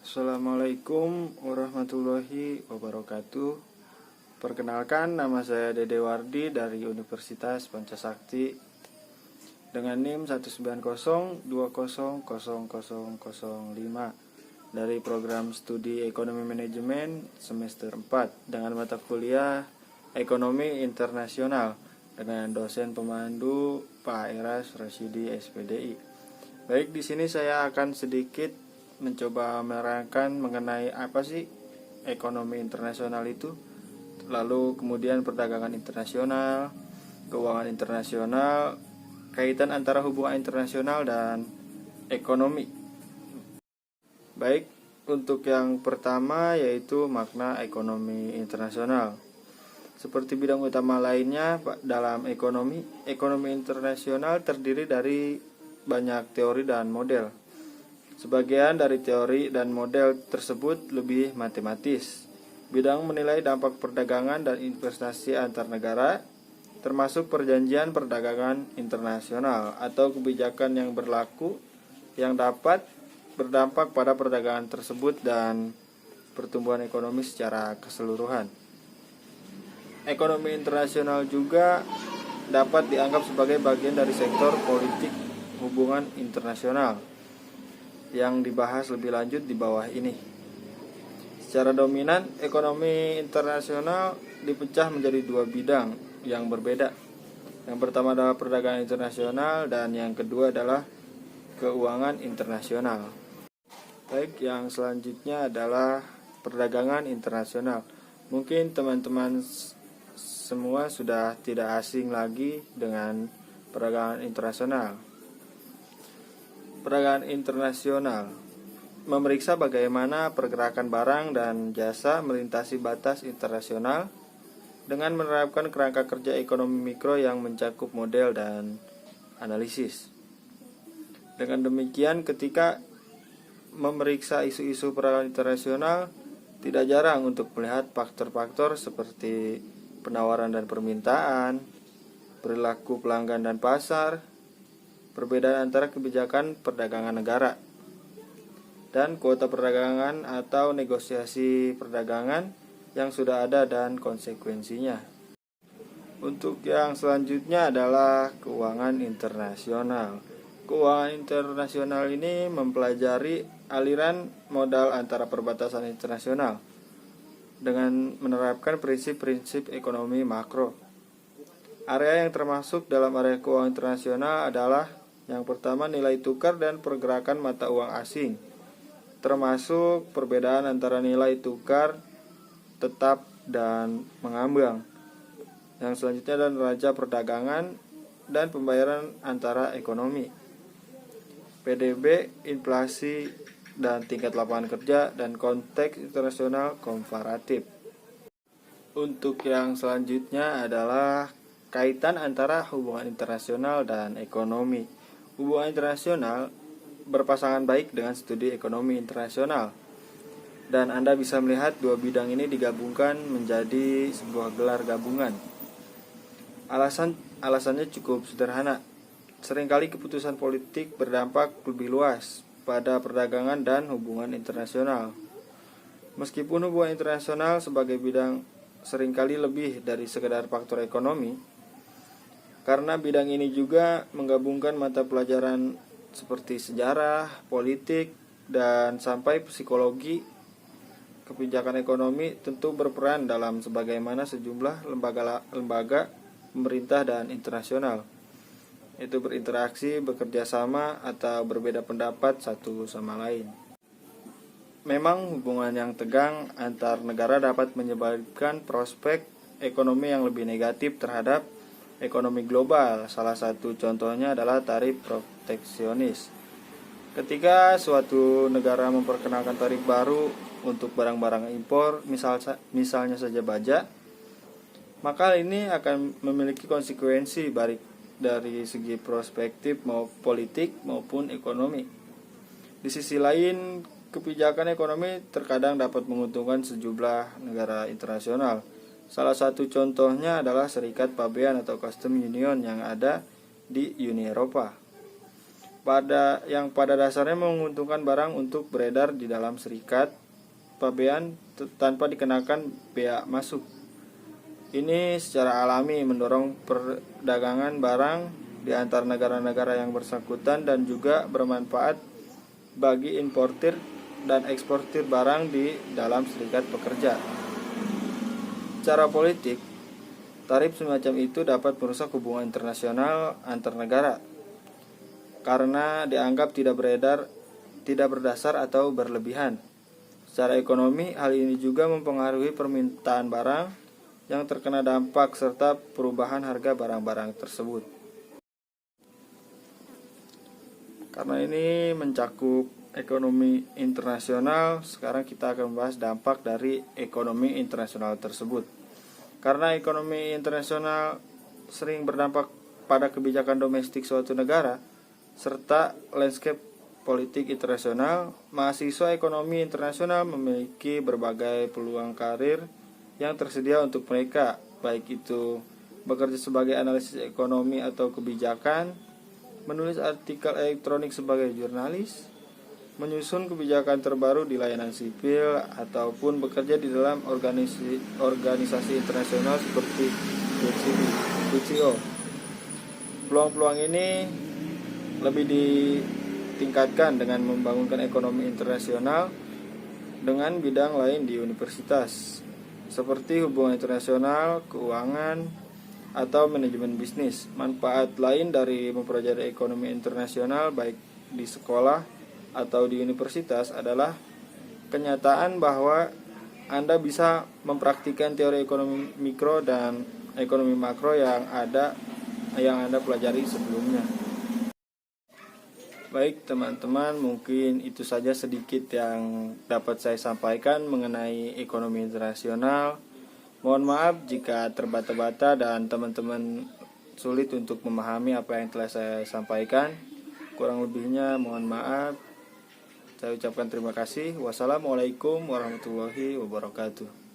Assalamualaikum warahmatullahi wabarakatuh. Perkenalkan, nama saya Dede Wardi dari Universitas Pancasakti dengan NIM 190200005 dari program studi Ekonomi Manajemen semester 4 dengan mata kuliah Ekonomi Internasional dengan dosen pemandu Pak Eras Rasyidi SPDI. Baik, di sini saya akan sedikit mencoba menerangkan mengenai apa sih ekonomi internasional itu, lalu kemudian perdagangan internasional, keuangan internasional, kaitan antara hubungan internasional dan ekonomi. Baik, untuk yang pertama yaitu makna ekonomi internasional. Seperti bidang utama lainnya dalam ekonomi internasional terdiri dari banyak teori dan model. Sebagian dari teori dan model tersebut lebih matematis. Bidang menilai dampak perdagangan dan investasi antar negara, termasuk perjanjian perdagangan internasional atau kebijakan yang berlaku yang dapat berdampak pada perdagangan tersebut dan pertumbuhan ekonomi secara keseluruhan. Ekonomi internasional juga dapat dianggap sebagai bagian dari sektor politik hubungan internasional yang dibahas lebih lanjut di bawah ini. Secara dominan, ekonomi internasional dipecah menjadi dua bidang yang berbeda. Yang pertama adalah perdagangan internasional dan yang kedua adalah keuangan internasional. Baik, yang selanjutnya adalah perdagangan internasional. Mungkin teman-teman semua sudah tidak asing lagi dengan perdagangan internasional. Perdagangan internasional memeriksa bagaimana pergerakan barang dan jasa melintasi batas internasional dengan menerapkan kerangka kerja ekonomi mikro yang mencakup model dan analisis. Dengan demikian, ketika memeriksa isu-isu perdagangan internasional, tidak jarang untuk melihat faktor-faktor seperti penawaran dan permintaan, perilaku pelanggan dan pasar, perbedaan antara kebijakan perdagangan negara, dan kuota perdagangan atau negosiasi perdagangan yang sudah ada dan konsekuensinya. Untuk yang selanjutnya adalah keuangan internasional. Keuangan internasional ini mempelajari aliran modal antara perbatasan internasional dengan menerapkan prinsip-prinsip ekonomi makro. Area yang termasuk dalam area keuangan internasional adalah yang pertama, nilai tukar dan pergerakan mata uang asing, termasuk perbedaan antara nilai tukar tetap dan mengambang. Yang selanjutnya adalah neraca perdagangan dan pembayaran antara ekonomi, PDB, inflasi, dan tingkat lapangan kerja, dan konteks internasional komparatif. Untuk yang selanjutnya adalah kaitan antara hubungan internasional dan ekonomi. Hubungan internasional berpasangan baik dengan studi ekonomi internasional, dan Anda bisa melihat dua bidang ini digabungkan menjadi sebuah gelar gabungan. Alasannya cukup sederhana. Seringkali keputusan politik berdampak lebih luas pada perdagangan dan hubungan internasional. Meskipun hubungan internasional sebagai bidang seringkali lebih dari sekedar faktor ekonomi, karena bidang ini juga menggabungkan mata pelajaran seperti sejarah, politik, dan sampai psikologi, kebijakan ekonomi tentu berperan dalam sebagaimana sejumlah lembaga pemerintah dan internasional itu berinteraksi, bekerja sama, atau berbeda pendapat satu sama lain. Memang hubungan yang tegang antar negara dapat menyebabkan prospek ekonomi yang lebih negatif terhadap ekonomi global. Salah satu contohnya adalah tarif proteksionis. Ketika suatu negara memperkenalkan tarif baru untuk barang-barang impor, misalnya saja baja, maka ini akan memiliki konsekuensi baik dari segi perspektif politik maupun ekonomi. Di sisi lain, kebijakan ekonomi terkadang dapat menguntungkan sejumlah negara internasional. Salah satu contohnya adalah Serikat Pabean atau Custom Union yang ada di Uni Eropa. pada dasarnya menguntungkan barang untuk beredar di dalam serikat pabean tanpa dikenakan bea masuk. Ini secara alami mendorong perdagangan barang di antara negara-negara yang bersangkutan dan juga bermanfaat bagi importir dan eksportir barang di dalam serikat pekerja. Secara politik, tarif semacam itu dapat merusak hubungan internasional antar negara karena dianggap tidak berdasar atau berlebihan. Secara ekonomi, hal ini juga mempengaruhi permintaan barang yang terkena dampak serta perubahan harga barang-barang tersebut. Karena ini mencakup ekonomi internasional, sekarang kita akan membahas dampak dari ekonomi internasional tersebut. Karena ekonomi internasional sering berdampak pada kebijakan domestik suatu negara serta landscape politik internasional, mahasiswa ekonomi internasional memiliki berbagai peluang karir yang tersedia untuk mereka, baik itu bekerja sebagai analisis ekonomi atau kebijakan, menulis artikel elektronik sebagai jurnalis, menyusun kebijakan terbaru di layanan sipil, ataupun bekerja di dalam organisasi internasional seperti WTO. Peluang-peluang ini lebih ditingkatkan dengan membangunkan ekonomi internasional dengan bidang lain di universitas, seperti hubungan internasional, keuangan, atau manajemen bisnis. Manfaat lain dari mempelajari ekonomi internasional baik di sekolah atau di universitas adalah kenyataan bahwa Anda bisa mempraktikkan teori ekonomi mikro dan ekonomi makro yang Anda pelajari sebelumnya. Baik teman-teman, mungkin itu saja sedikit yang dapat saya sampaikan mengenai ekonomi internasional. Mohon maaf jika terbata-bata dan teman-teman sulit untuk memahami apa yang telah saya sampaikan. Kurang lebihnya mohon maaf. Saya ucapkan terima kasih. Wassalamualaikum warahmatullahi wabarakatuh.